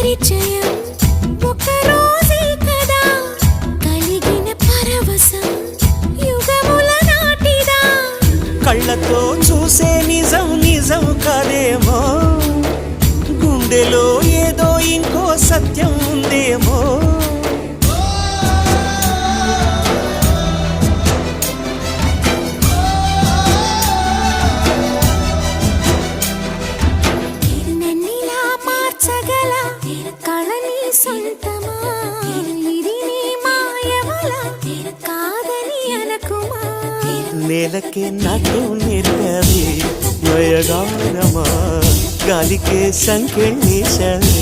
పరిచయం ఒక రోజే కదా కలిగిన పరవశం యుగముల నాటిదా కళ్ళతో చూసే నిజం నిజం కాదేమో గుండెలో ఏదో ఇంకో సత్యం ఉందేమో నన్నిలా మార్చగల కళని సొంతమా ఇది నీ మాయవల కాదని అనకుమా నేలకే నాకు నేర్పది నయగానమా గాలికే సంకెళ్ళేశావే